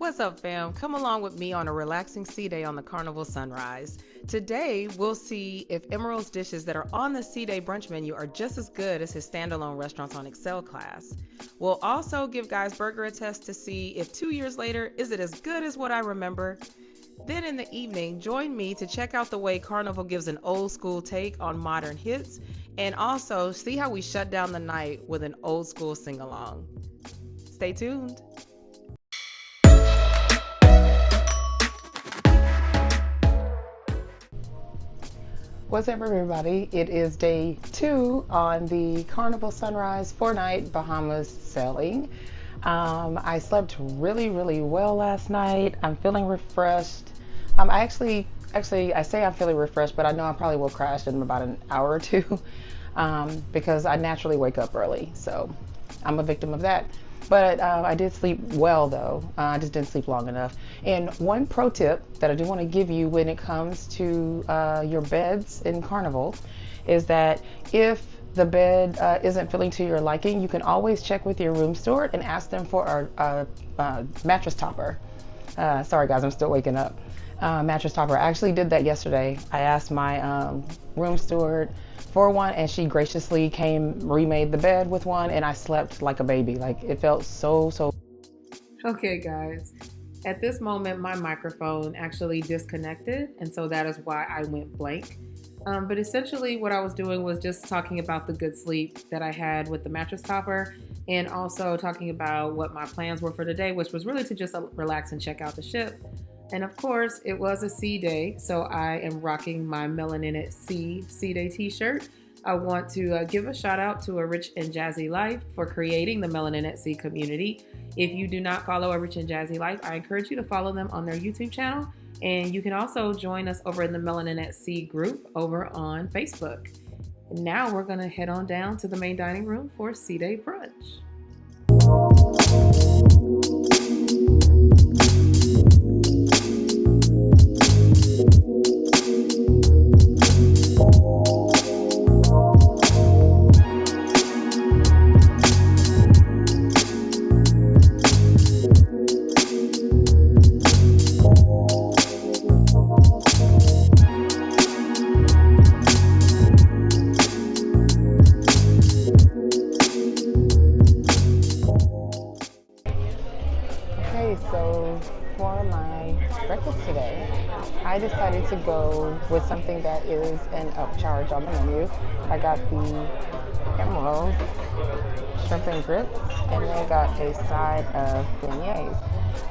What's up, fam? Come along with me on a relaxing sea day on the Carnival Sunrise. Today, we'll see if Emerald's dishes that are on the sea day brunch menu are just as good as his standalone restaurants on Excel class. We'll also give Guy's Burger a test to see if 2 years later, is it as good as what I remember? Then in the evening, join me to check out the way Carnival gives an old school take on modern hits, and also see how we shut down the night with an old school sing-along. Stay tuned. What's up, everybody? It is day 2 on the Carnival Sunrise 4-night Bahamas sailing. I slept really well last night. I'm feeling refreshed. I say I'm feeling refreshed, but I know I probably will crash in about an hour or two because I naturally wake up early. So I'm a victim of that. But I did sleep well, though. I just didn't sleep long enough. And one pro tip that I do want to give you when it comes to your beds in Carnival is that if the bed isn't feeling to your liking, you can always check with your room steward and ask them for a mattress topper. Sorry, guys, I'm still waking up. Mattress topper. I actually did that yesterday. I asked my room steward for one, and she graciously remade the bed with one, and I slept like a baby. Like, it felt so. Okay, guys. At this moment, my microphone actually disconnected, and so that is why I went blank. But essentially what I was doing was just talking about the good sleep that I had with the mattress topper, and also talking about what my plans were for today, which was really to just relax and check out the ship. And of course, it was a sea day, so I am rocking my Melanin at Sea Day t-shirt. I want to give a shout out to A Rich and Jazzy Life for creating the Melanin at Sea community. If you do not follow A Rich and Jazzy Life, I encourage you to follow them on their YouTube channel. And you can also join us over in the Melanin at Sea group over on Facebook. Now we're gonna head on down to the main dining room for Sea Day brunch. So for my breakfast today, I decided to go with something that is an upcharge on the menu. I got the Emerald shrimp and grits, and then I got a side of beignets.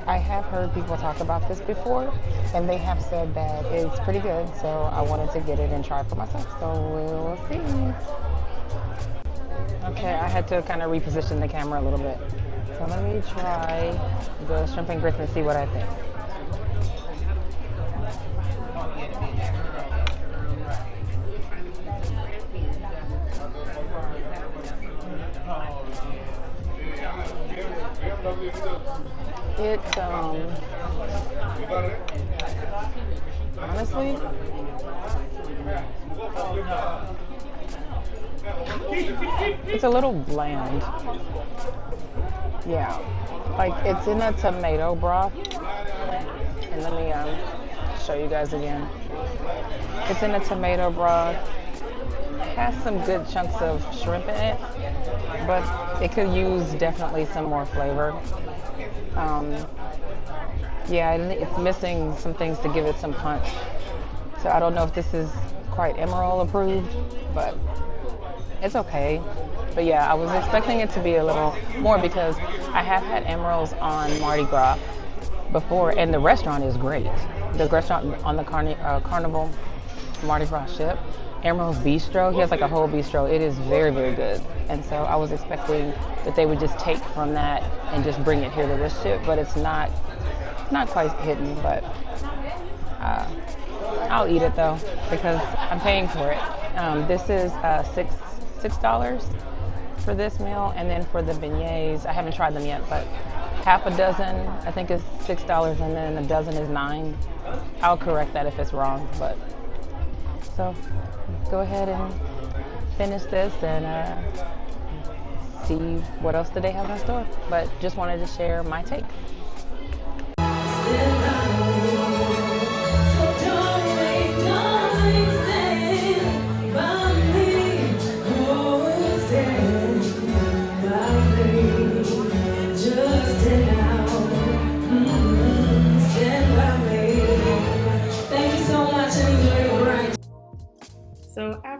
I have heard people talk about this before, and they have said that it's pretty good, so I wanted to get it and try it for myself, so we'll see. Okay, I had to kind of reposition the camera a little bit. So let me try the shrimp and grits and see what I think. It's honestly, it's a little bland. Yeah, like it's in a tomato broth. And let me show you guys again. It's in a tomato broth. Has some good chunks of shrimp in it, but it could use definitely some more flavor. Yeah, it's missing some things to give it some punch. So I don't know if this is quite Emerald approved, but it's okay. But yeah, I was expecting it to be a little more because I have had Emeralds on Mardi Gras before, and the restaurant is great. The restaurant on the Carnival Mardi Gras ship, Emerald's Bistro, he has like a whole bistro. It is very good. And so I was expecting that they would just take from that and just bring it here to this ship, but it's not quite hidden, but I'll eat it though because I'm paying for it. This is $6 for this meal, and then for the beignets, I haven't tried them yet, but half a dozen I think is $6, and then a dozen is $9. I'll correct that if it's wrong, but so go ahead and finish this and see what else the day has in store. But just wanted to share my take.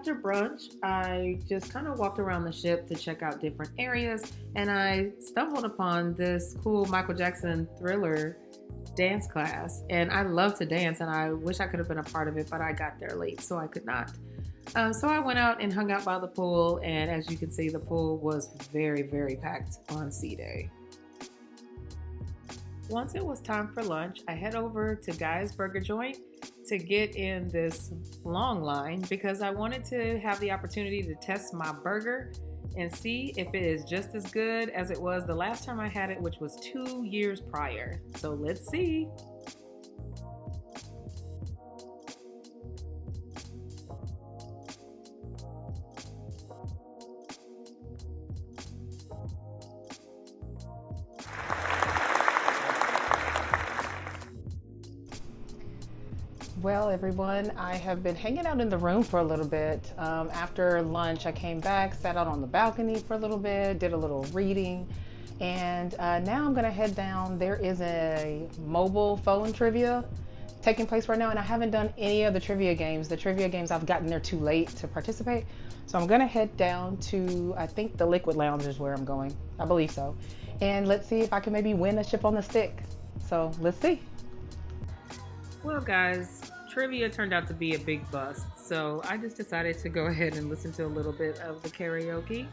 after brunch, I just kind of walked around the ship to check out different areas, and I stumbled upon this cool Michael Jackson Thriller dance class. And I love to dance, and I wish I could have been a part of it, but I got there late, so I could not. So I went out and hung out by the pool, and as you can see, the pool was very, very packed on sea day. Once it was time for lunch, I head over to Guy's Burger Joint to get in this long line because I wanted to have the opportunity to test my burger and see if it is just as good as it was the last time I had it, which was 2 years prior. So let's see. Well, everyone, I have been hanging out in the room for a little bit. After lunch, I came back, sat out on the balcony for a little bit, did a little reading, and now I'm gonna head down. There is a mobile phone trivia taking place right now, and I haven't done any of the trivia games. The trivia games, I've gotten there too late to participate. So I'm gonna head down to, I think the Liquid Lounge is where I'm going. I believe so. And let's see if I can maybe win a chip on the stick. So let's see. Well, guys, trivia turned out to be a big bust, so I just decided to go ahead and listen to a little bit of the karaoke.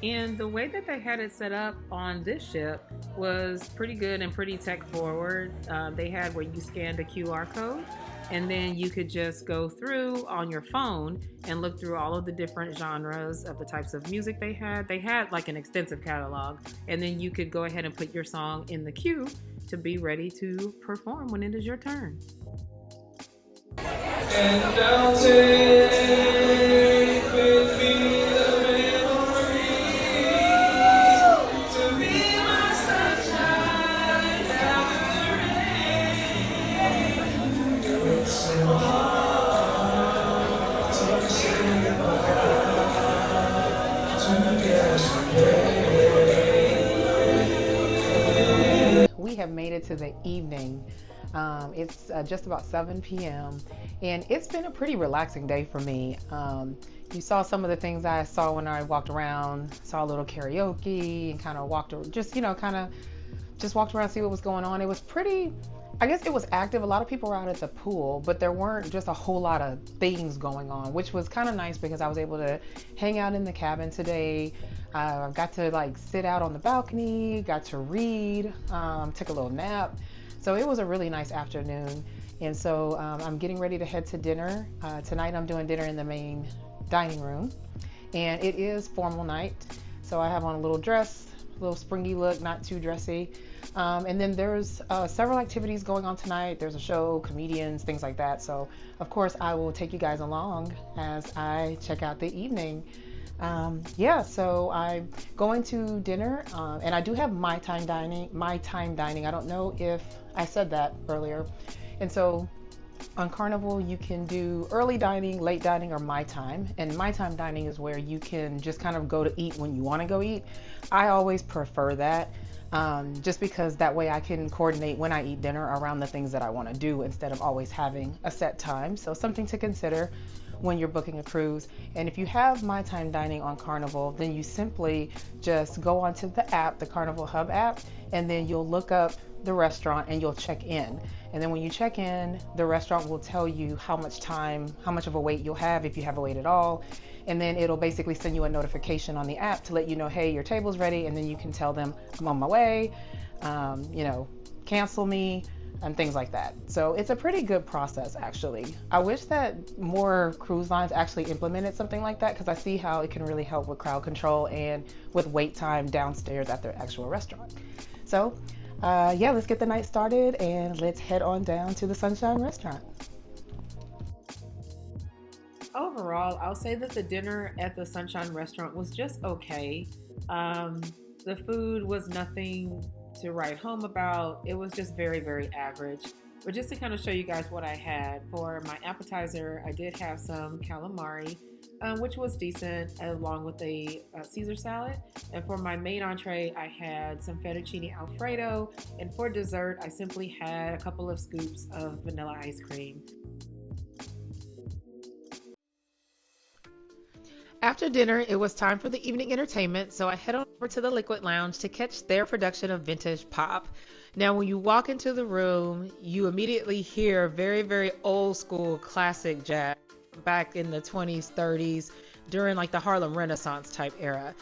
And the way that they had it set up on this ship was pretty good and pretty tech forward. They had where you scanned a QR code, and then you could just go through on your phone and look through all of the different genres of the types of music they had. They had like an extensive catalog, and then you could go ahead and put your song in the queue to be ready to perform when it is your turn. And I'll take with me the memories to be my sunshine after the rain. It's so hard to say goodbye to yesterday. We have made it to the evening. It's just about 7 p.m. and it's been a pretty relaxing day for me. You saw some of the things I saw when I walked around, saw a little karaoke and kind of walked around, just walked around, see what was going on. It was pretty, I guess it was active. A lot of people were out at the pool, but there weren't just a whole lot of things going on, which was kind of nice because I was able to hang out in the cabin today. I got to like sit out on the balcony, got to read, took a little nap. So it was a really nice afternoon. And so I'm getting ready to head to dinner. Tonight I'm doing dinner in the main dining room. And it is formal night. So I have on a little dress, a little springy look, not too dressy. And then there's several activities going on tonight. There's a show, comedians, things like that. So of course I will take you guys along as I check out the evening. So I'm going to dinner, and I do have my time dining. I don't know if I said that earlier. And so on Carnival, you can do early dining, late dining, or my time. And my time dining is where you can just kind of go to eat when you want to go eat. I always prefer that, just because that way I can coordinate when I eat dinner around the things that I want to do instead of always having a set time. So something to consider when you're booking a cruise. And if you have My Time Dining on Carnival, then you simply just go onto the app, the Carnival Hub app, and then you'll look up the restaurant and you'll check in. And then when you check in, the restaurant will tell you how much of a wait you'll have, if you have a wait at all. And then it'll basically send you a notification on the app to let you know, hey, your table's ready. And then you can tell them, I'm on my way, cancel me, and things like that. So it's a pretty good process, actually. I wish that more cruise lines actually implemented something like that, because I see how it can really help with crowd control and with wait time downstairs at their actual restaurant. So let's get the night started and let's head on down to the Sunshine Restaurant. Overall, I'll say that the dinner at the Sunshine Restaurant was just okay. The food was nothing to write home about. It was just very, very average. But just to kind of show you guys what I had for my appetizer, I did have some calamari, which was decent, along with a Caesar salad. And for my main entree, I had some fettuccine alfredo. And for dessert, I simply had a couple of scoops of vanilla ice cream. After dinner, it was time for the evening entertainment, so I head on over to the Liquid Lounge to catch their production of vintage pop. Now, when you walk into the room, you immediately hear very, very old school classic jazz back in the 20s, 30s, during like the Harlem Renaissance type era.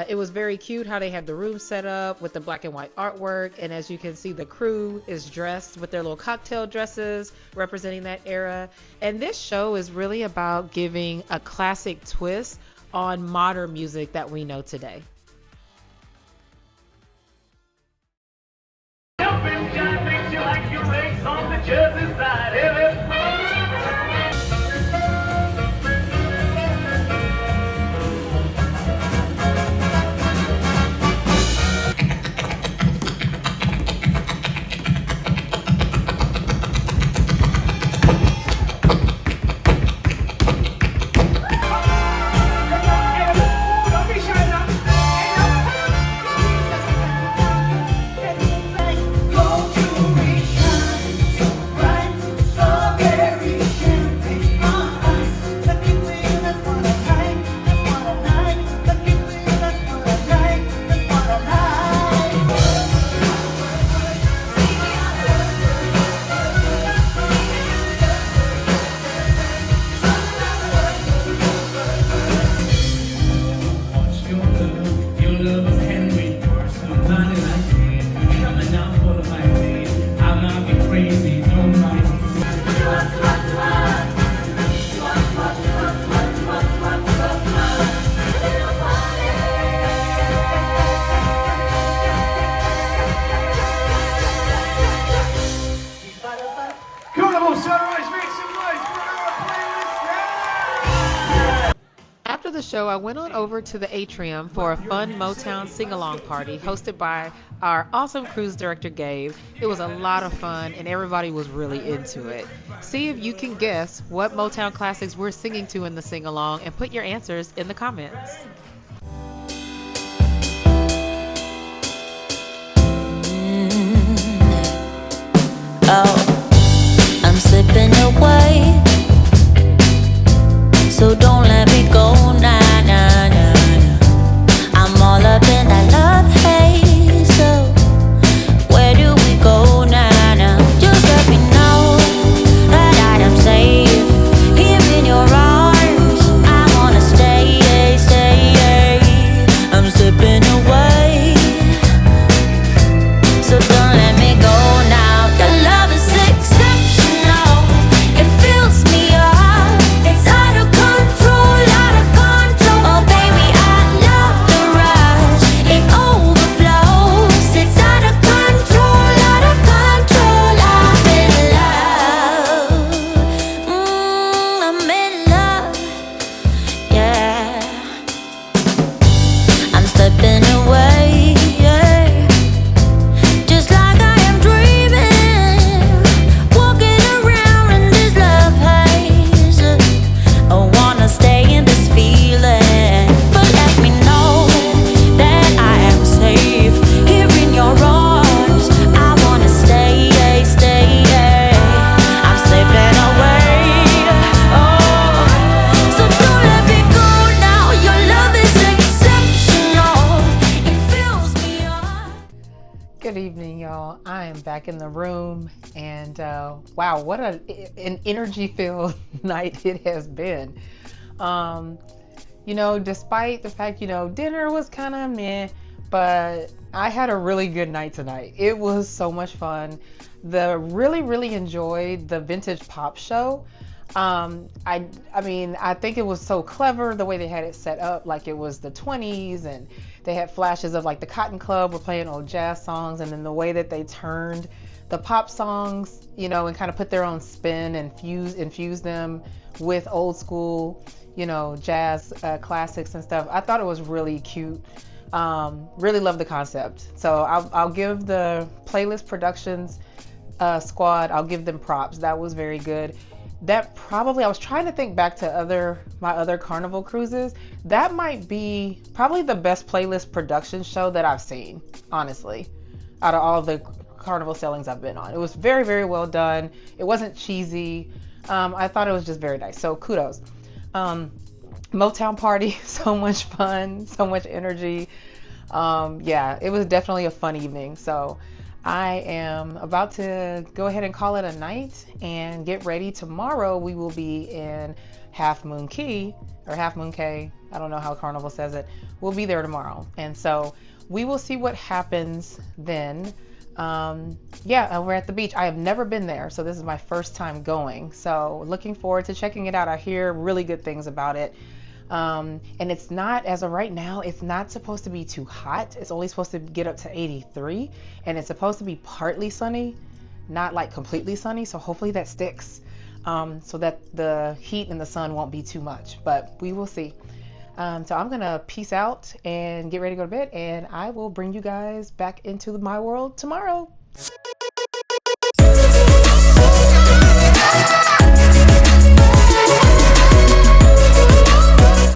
It was very cute how they had the room set up with the black and white artwork. And as you can see, the crew is dressed with their little cocktail dresses representing that era. And this show is really about giving a classic twist on modern music that we know today. Carnival Sunrise, make some noise for our playlist now! After the show, I went on over to the atrium for a fun Motown sing-along party hosted by our awesome cruise director, Gabe. It was a lot of fun and everybody was really into it. See if you can guess what Motown classics we're singing to in the sing-along and put your answers in the comments. Oh, I'm slipping away, so don't let me go, nah, nah, nah, nah. I'm all up in that love haze, so where do we go, nah, nah? Just let me know that I am safe here in your arms. I wanna stay, stay. I'm slipping away, so don't let me go now. Your love is exceptional, it fills me up, it's out of control, out of control. Oh baby, I love the rush, it overflows, it's out of control, out of control. I'm in love, I'm in love, yeah. I'm slipping away, yeah. Just like I am dreaming, walking around in this love haze. I wanna stay in this feeling, but let me know that I am safe here in your arms. I wanna stay, stay. I'm slipping away, oh, so don't let me go now. Your love is exceptional, it fills me up. Good evening, y'all. I am back in the room, and wow, what an energy-filled night it has been. Despite the fact, dinner was kind of meh, but I had a really good night tonight. It was so much fun. Really enjoyed the vintage pop show. I think it was so clever the way they had it set up, like it was the 20s, and they had flashes of like the Cotton Club were playing old jazz songs, and then the way that they turned the pop songs, and kind of put their own spin and infuse them with old school, jazz classics and stuff. I thought it was really cute. Really love the concept. So I'll give the Playlist Productions squad, I'll give them props. That was very good. I was trying to think back to my other Carnival cruises. That might be probably the best Playlist Production show that I've seen, honestly, out of all the Carnival sailings I've been on. It was very, very well done. It wasn't cheesy. I thought it was just very nice. So kudos. Motown party. So much fun, so much energy. Yeah, it was definitely a fun evening. So I am about to go ahead and call it a night and get ready. Tomorrow we will be in Half Moon Key or Half Moon Cay. I don't know how Carnival says it. We'll be there tomorrow. And so we will see what happens then. Yeah, we're at the beach. I have never been there, so this is my first time going. So looking forward to checking it out. I hear really good things about it. And it's not, as of right now, it's not supposed to be too hot. It's only supposed to get up to 83, and it's supposed to be partly sunny, not like completely sunny. So hopefully that sticks, so that the heat and the sun won't be too much, but we will see. So I'm gonna peace out and get ready to go to bed, and I will bring you guys back into my world tomorrow.